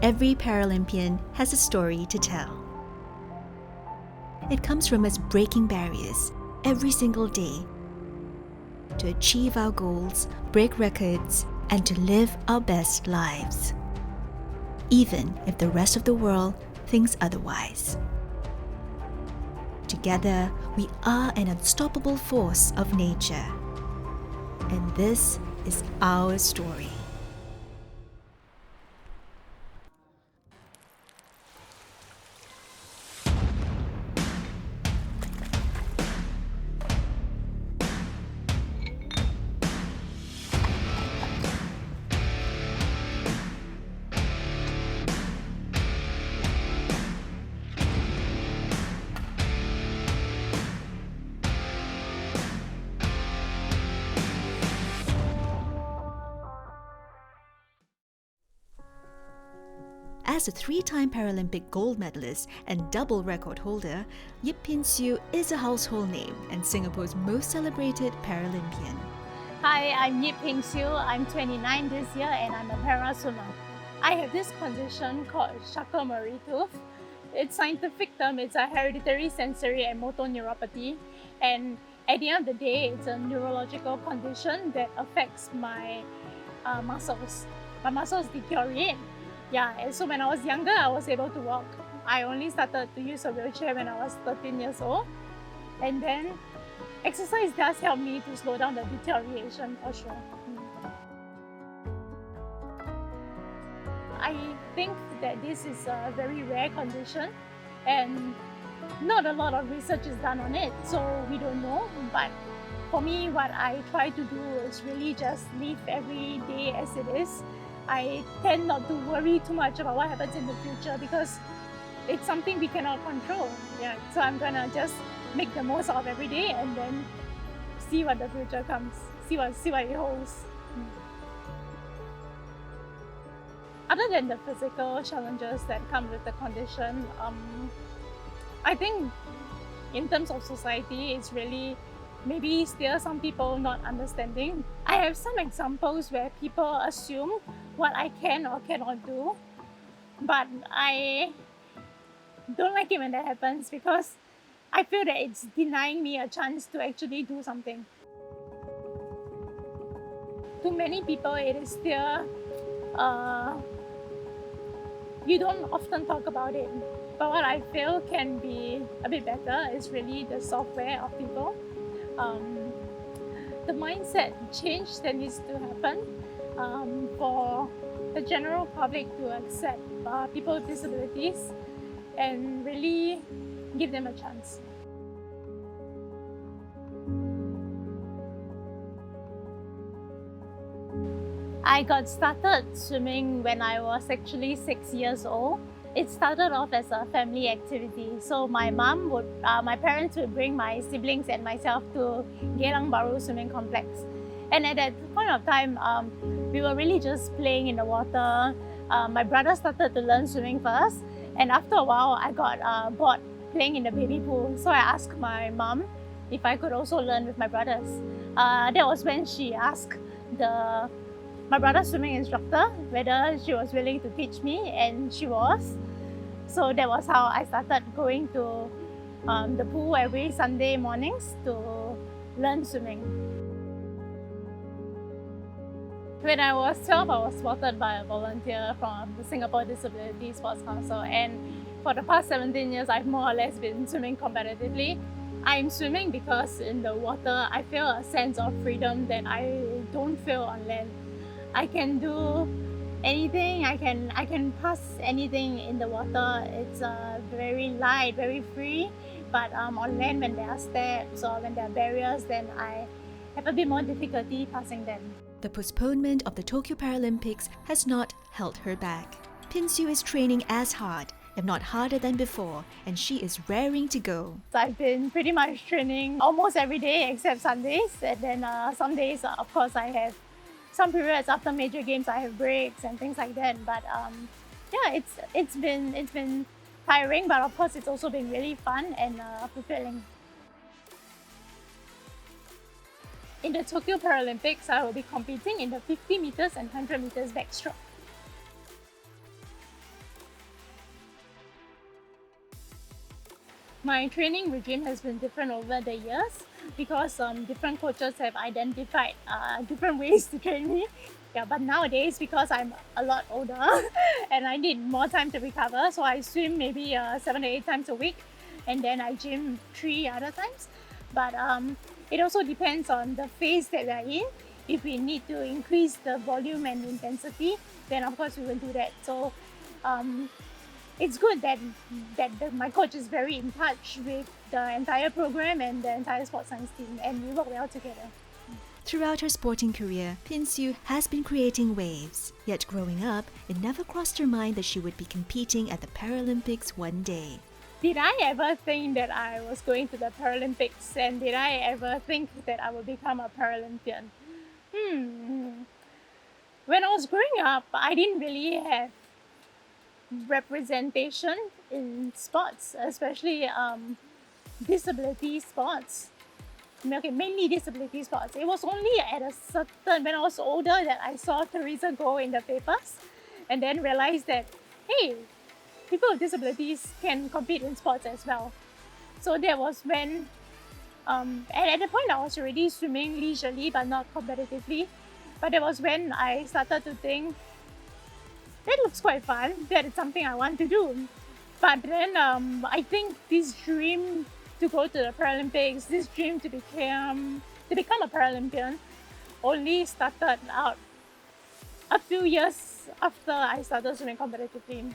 Every Paralympian has a story to tell. It comes from us breaking barriers every single day to achieve our goals, break records, and to live our best lives, even if the rest of the world thinks otherwise. Together, we are an unstoppable force of nature. And this is our story. As a three-time Paralympic gold medalist and double record holder, Yip Pin Siu is a household name and Singapore's most celebrated Paralympian. Hi, I'm Yip Pin Siu. I'm 29 this year and I'm a para swimmer. I have this condition called Charcot-Marie-Tooth. Its scientific term is a hereditary sensory and motor neuropathy, and at the end of the day, it's a neurological condition that affects my muscles. My muscles deteriorate. Yeah, and so when I was younger, I was able to walk. I only started to use a wheelchair when I was 13 years old. And then exercise does help me to slow down the deterioration for sure. I think that this is a very rare condition and not a lot of research is done on it, so we don't know. But for me, what I try to do is really just live every day as it is. I tend not to worry too much about what happens in the future because it's something we cannot control. Yeah, so I'm gonna just make the most of every day and then see what the future comes, see what it holds. Other than the physical challenges that come with the condition, I think in terms of society, it's really maybe still some people not understanding. I have some examples where people assume what I can or cannot do, but I don't like it when that happens because I feel that it's denying me a chance to actually do something. To many people, it is still, you don't often talk about it, but what I feel can be a bit better is really the software of people. The mindset change that needs to happen for the general public to accept people with disabilities and really give them a chance. I got started swimming when I was actually 6 years old. It started off as a family activity. So my parents would bring my siblings and myself to Geylang Bahru Swimming Complex. And at that point of time, we were really just playing in the water. My brother started to learn swimming first. And after a while, I got bored playing in the baby pool. So I asked my mom if I could also learn with my brothers. That was when she asked my brother's swimming instructor whether she was willing to teach me, and she was. So that was how I started going to the pool every Sunday mornings to learn swimming. When I was 12, I was spotted by a volunteer from the Singapore Disability Sports Council, and for the past 17 years, I've more or less been swimming competitively. I'm swimming because in the water, I feel a sense of freedom that I don't feel on land. I can do anything, I can pass anything in the water. It's very light, very free. But on land, when there are steps or when there are barriers, then I have a bit more difficulty passing them. The postponement of the Tokyo Paralympics has not held her back. Pin Siu is training as hard, if not harder than before, and she is raring to go. So I've been pretty much training almost every day except Sundays, and then some days, of course, I have some periods after major games, I have breaks and things like that. But yeah, it's been tiring, but of course, it's also been really fun and fulfilling. In the Tokyo Paralympics, I will be competing in the 50 meters and 100 meters backstroke. My training regime has been different over the years because different coaches have identified different ways to train me. Yeah, but nowadays, because I'm a lot older and I need more time to recover, so I swim maybe 7 to 8 times a week, and then I gym 3 other times. But it also depends on the phase that we're in. If we need to increase the volume and intensity, then of course we will do that. So it's good that my coach is very in touch with the entire program and the entire sports science team, and we work well together. Throughout her sporting career, Pin Siu has been creating waves. Yet growing up, it never crossed her mind that she would be competing at the Paralympics one day. Did I ever think that I was going to the Paralympics, and did I ever think that I would become a Paralympian? When I was growing up, I didn't really have representation in sports, especially disability sports. Okay, mainly disability sports. It was only at a certain, when I was older, that I saw Teresa go in the papers, and then realized that, hey, people with disabilities can compete in sports as well. So that was when, and at the point I was already swimming leisurely but not competitively. But that was when I started to think, that looks quite fun, that is something I want to do. But then I think this dream to go to the Paralympics, this dream to become a Paralympian, only started out a few years after I started swimming competitively.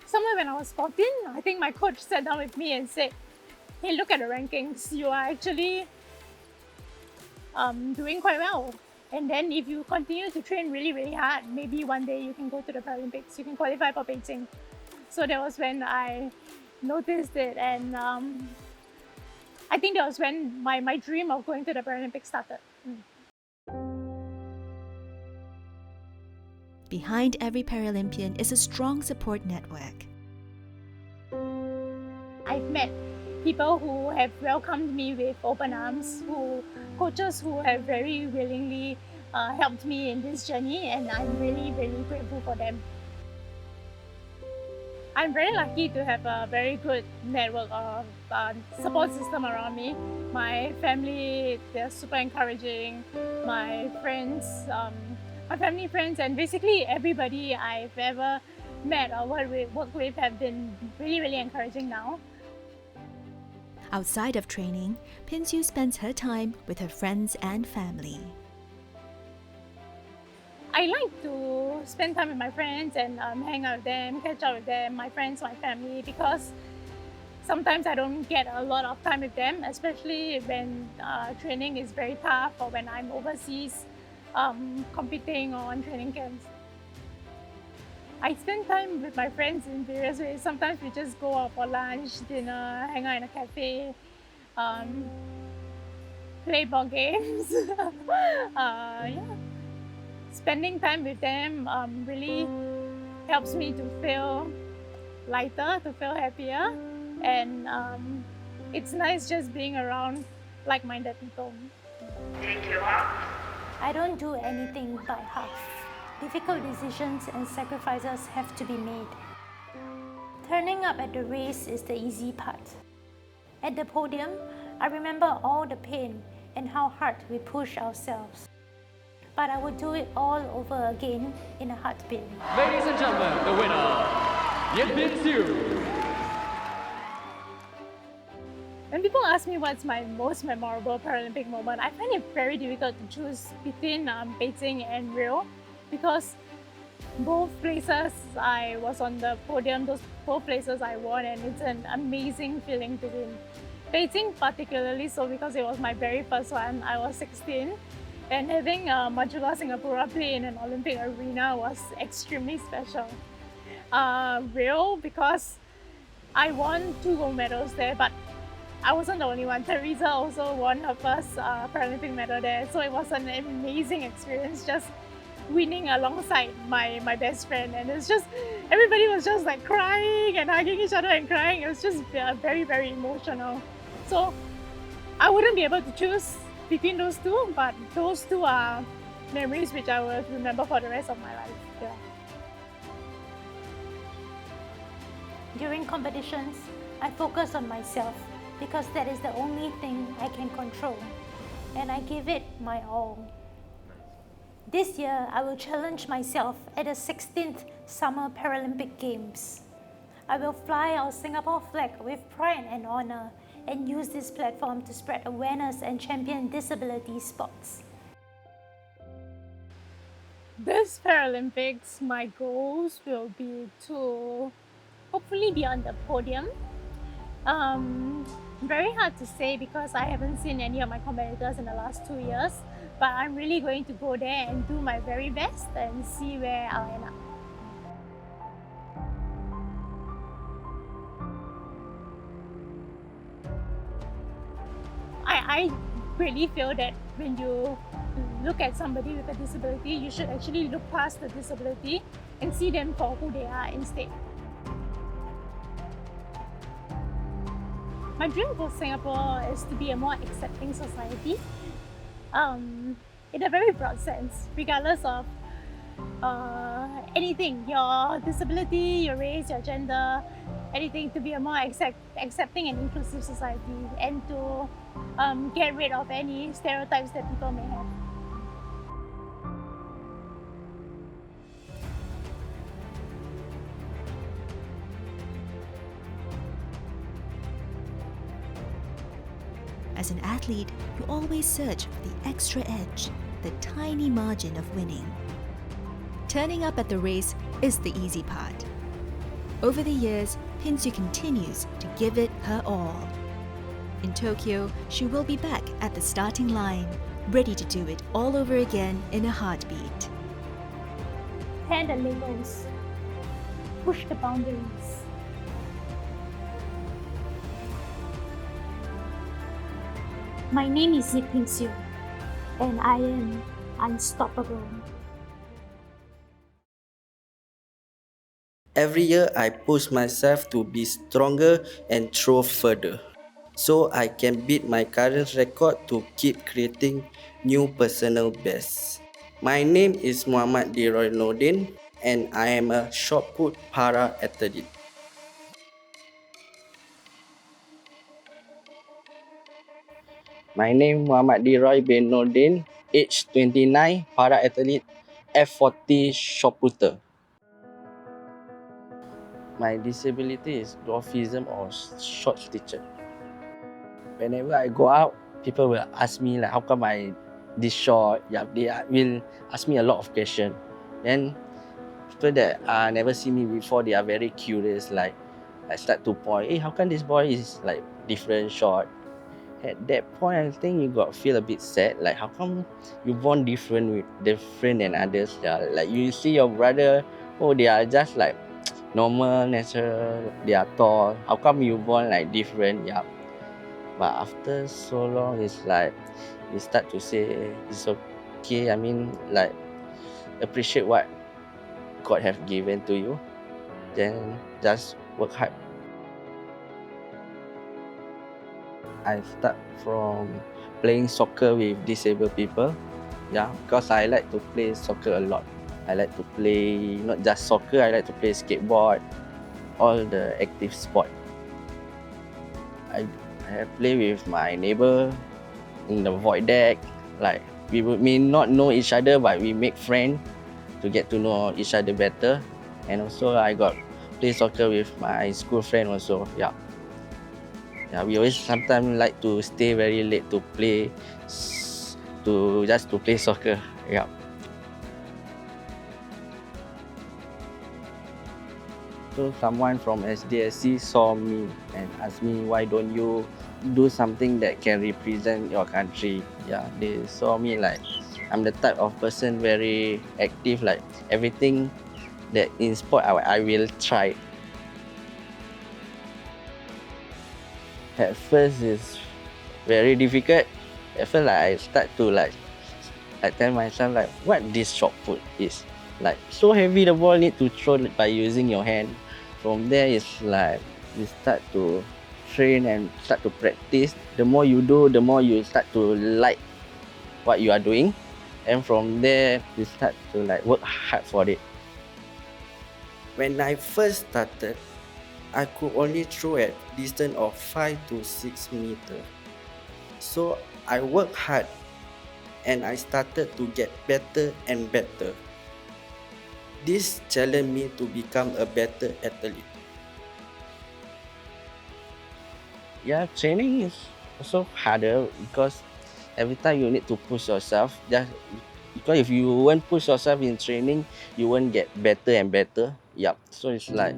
Somewhere when I was 14, I think my coach sat down with me and said, hey, look at the rankings, you are actually doing quite well. And then if you continue to train really, really hard, maybe one day you can go to the Paralympics, you can qualify for Beijing. So that was when I noticed it, and I think that was when my dream of going to the Paralympics started. Behind every Paralympian is a strong support network. I've met people who have welcomed me with open arms, coaches who have very willingly helped me in this journey, and I'm really, really grateful for them. I'm very lucky to have a very good network of support system around me. My family, they're super encouraging. My friends, my family friends, and basically everybody I've ever met or worked with have been really, really encouraging now. Outside of training, Pin Siu spends her time with her friends and family. I like to spend time with my friends and hang out with them, catch up with them, my friends, my family, because sometimes I don't get a lot of time with them, especially when training is very tough or when I'm overseas competing or on training camps. I spend time with my friends in various ways. Sometimes we just go out for lunch, dinner, hang out in a cafe, play board games. Yeah. Spending time with them really helps me to feel lighter, to feel happier, and it's nice just being around like-minded people. I don't do anything by half. Difficult decisions and sacrifices have to be made. Turning up at the race is the easy part. At the podium, I remember all the pain and how hard we push ourselves. But I would do it all over again in a heartbeat. Ladies and gentlemen, the winner, Pin Siu. When people ask me what's my most memorable Paralympic moment, I find it very difficult to choose between Beijing and Rio, because both places I was on the podium, both places I won, and it's an amazing feeling to win. Beijing particularly so because it was my very first one. I was 16, and having Majula Singapura play in an Olympic arena was extremely special. Rio because I won 2 gold medals there, but I wasn't the only one. Teresa also won her first Paralympic medal there, so it was an amazing experience just winning alongside my best friend, and it's just everybody was just like crying and hugging each other and crying. It was just very, very emotional. So I wouldn't be able to choose between those two, but those two are memories which I will remember for the rest of my life. Yeah. During competitions, I focus on myself because that is the only thing I can control, and I give it my all. This year, I will challenge myself at the 16th Summer Paralympic Games. I will fly our Singapore flag with pride and honor and use this platform to spread awareness and champion disability sports. This Paralympics, my goals will be to hopefully be on the podium. Very hard to say because I haven't seen any of my competitors in the last 2 years, but I'm really going to go there and do my very best and see where I'll end up. I really feel that when you look at somebody with a disability, you should actually look past the disability and see them for who they are instead. My dream for Singapore is to be a more accepting society, in a very broad sense, regardless of anything, your disability, your race, your gender, anything, to be a more accepting and inclusive society, and to get rid of any stereotypes that people may have. As an athlete, you always search for the extra edge, the tiny margin of winning. Turning up at the race is the easy part. Over the years, Pinsue continues to give it her all. In Tokyo, she will be back at the starting line, ready to do it all over again in a heartbeat. Hand the limos, push the boundaries. My name is Pinsue, and I am unstoppable. Every year, I push myself to be stronger and throw further, so I can beat my current record to keep creating new personal bests. My name is Muhammad Diroy Nordin, and I am a shot put para athlete. My name Muhammad Diroy bin Nordin, age 29, para athlete, F40 shot putter. My disability is dwarfism or short stature. Whenever I go out, people will ask me like, how come I this short? Yeah, they will ask me a lot of questions. Then people that never see me before, they are very curious. Like, I start to point, hey, how come this boy is like different short? At that point, I think you got feel a bit sad. Like, how come you born different than others? Yeah, like you see your brother, oh, they are just like normal, natural. They are tall. How come you born like different? Yeah. But after so long, it's like you start to say it's okay. I mean, like appreciate what God have given to you. Then just work hard. I start from playing soccer with disabled people. Yeah, because I like to play soccer a lot. I like to play not just soccer. I like to play skateboard, all the active sport. I play with my neighbor in the void deck. Like we may not know each other, but we make friends to get to know each other better. And also I got play soccer with my school friend also. Yeah. Yeah, we always sometimes like to stay very late to play, just to play soccer. Yeah. So someone from SDSC saw me and asked me, why don't you do something that can represent your country? Yeah, they saw me like I'm the type of person very active, like everything that in sport I will try. At first it's very difficult. At first like I start to I tell myself like what this shot put is. Like so heavy the ball need to throw by using your hand. From there it's like you start to train and start to practice. The more you do, the more you start to like what you are doing. And from there you start to like work hard for it. When I first started, I could only throw at distance of 5 to 6 meters. So I worked hard and I started to get better and better. This challenged me to become a better athlete. Yeah, training is also harder because every time you need to push yourself. Just because if you won't push yourself in training, you won't get better and better. Yep. So it's like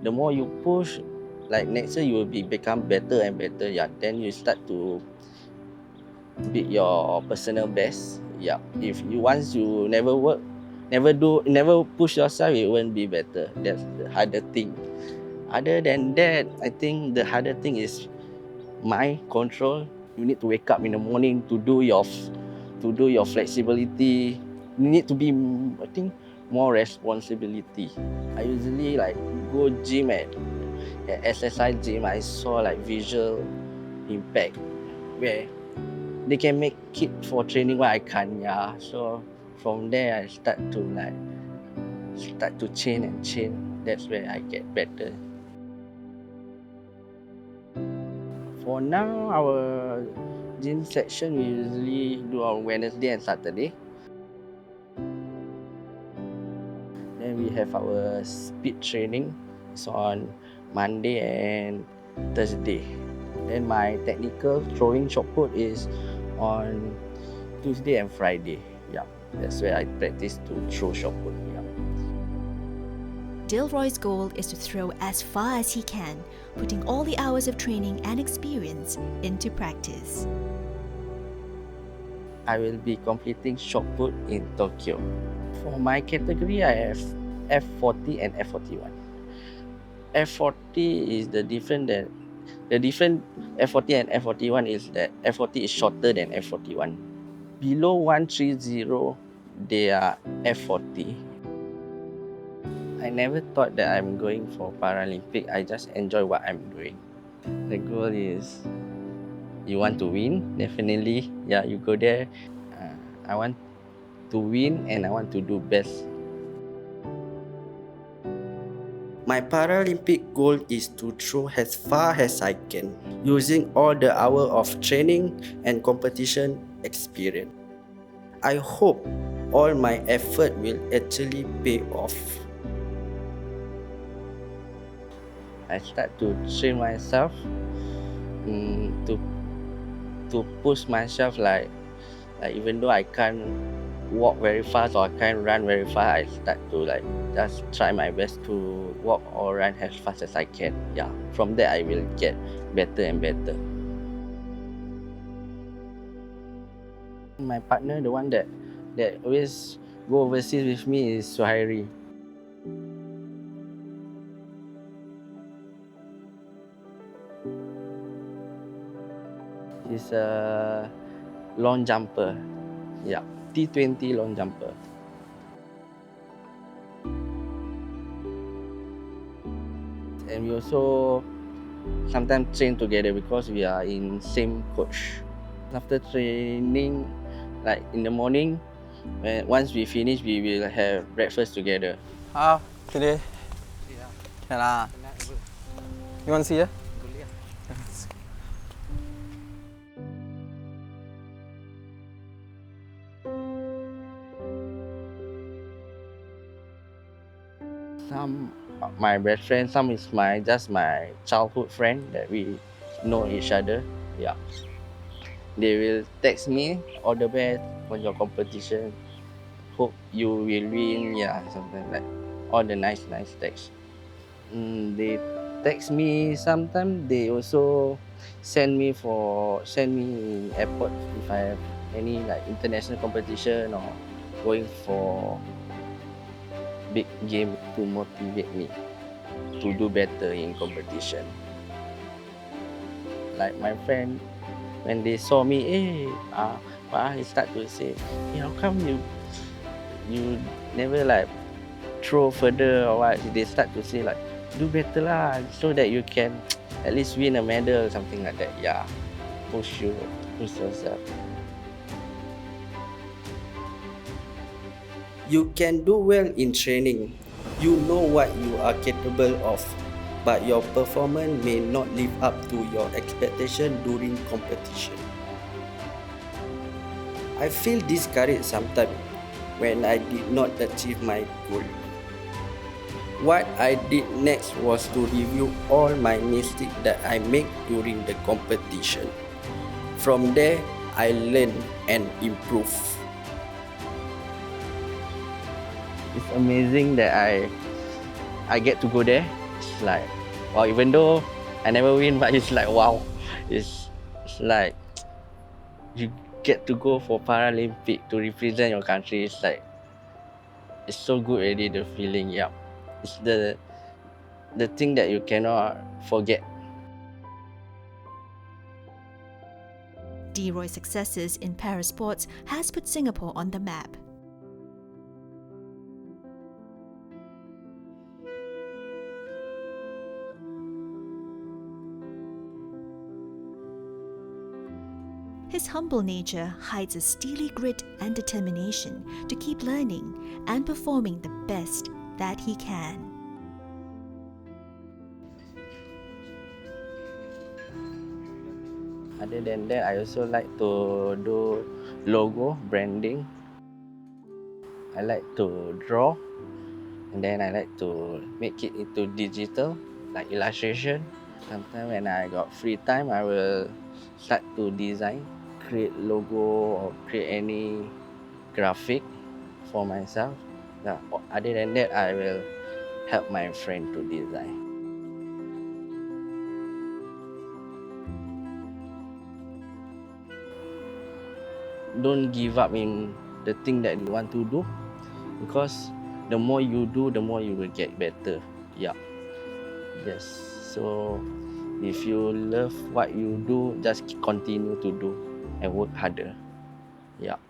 the more you push, like next year you will become better and better. Yeah. Then you start to beat your personal best. Yeah. If you once you never work, never push yourself, it won't be better. That's the harder thing. Other than that, I think the harder thing is mind control. You need to wake up in the morning to do your flexibility. You need to be, I think, more responsibility. I usually like go gym at exercise gym. I saw like visual impact where they can make it for training what I can't. Yeah. So from there I start to change and change. That's where I get better. For now, our gym section we usually do on Wednesday and Saturday. Then we have our speed training. It's on Monday and Thursday. Then my technical throwing shot put is on Tuesday and Friday. Yeah, that's where I practice to throw shot put. Yeah. Dilroy's goal is to throw as far as he can, putting all the hours of training and experience into practice. I will be completing shot put in Tokyo. For my category, I have F40 and F41. F40 is the different F40 and F41 is that F40 is shorter than F41. Below 130, they are F40. I never thought that I'm going for Paralympic. I just enjoy what I'm doing. The goal is you want to win, definitely. Yeah, you go there. I want to win and I want to do best. My Paralympic goal is to throw as far as I can, using all the hours of training and competition experience. I hope all my effort will actually pay off. I start to train myself to push myself like even though I can't walk very fast or I can't run very fast, I start to just try my best to walk or run as fast as I can. Yeah, from there I will get better and better. My partner, the one that always go overseas with me is Suhairi. He's a long jumper. Yeah, T20 long jumper. And we also sometimes train together because we are in same coach. After training, like in the morning, once we finish, we will have breakfast together. Today. Can I? You want to see it? Some my best friend, some is just my childhood friend that we know each other. Yeah. They will text me, all the best for your competition. Hope you will win. Yeah, something like all the nice texts. They text me sometimes. They also send me in airport if I have any international competition or going for big game to motivate me to do better in competition. Like my friend, when they saw me, they start to say, hey, how come you never throw further or what? They start to say do better lah, so that you can at least win a medal or something like that. Yeah, push yourself. You can do well in training. You know what you are capable of. but your performance may not live up to your expectation during competition. I feel discouraged sometimes when I did not achieve my goal. What I did next was to review all my mistakes that I made during the competition. From there, I learned and improved. It's amazing that I get to go there. It's like, wow, even though I never win, but it's like, wow. It's like you get to go for Paralympic to represent your country. It's like, it's so good already, the feeling, yeah. It's the thing that you cannot forget. Deroy's successes in parasports has put Singapore on the map. His humble nature hides a steely grit and determination to keep learning and performing the best that he can. Other than that, I also like to do logo, branding. I like to draw, and then I like to make it into digital, like illustration. Sometimes when I got free time, I will start to design, create logo or create any graphic for myself. Yeah. Other than that, I will help my friend to design. Don't give up in the thing that you want to do, because the more you do, the more you will get better. Yeah. Yes. So if you love what you do, just continue to do and work harder. Yeah.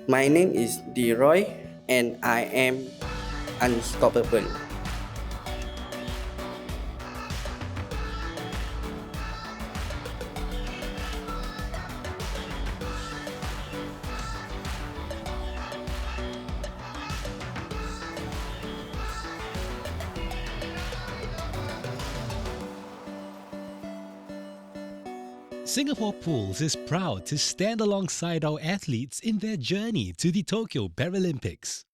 My name is Deroy and I am unstoppable. Singapore Pools is proud to stand alongside our athletes in their journey to the Tokyo Paralympics.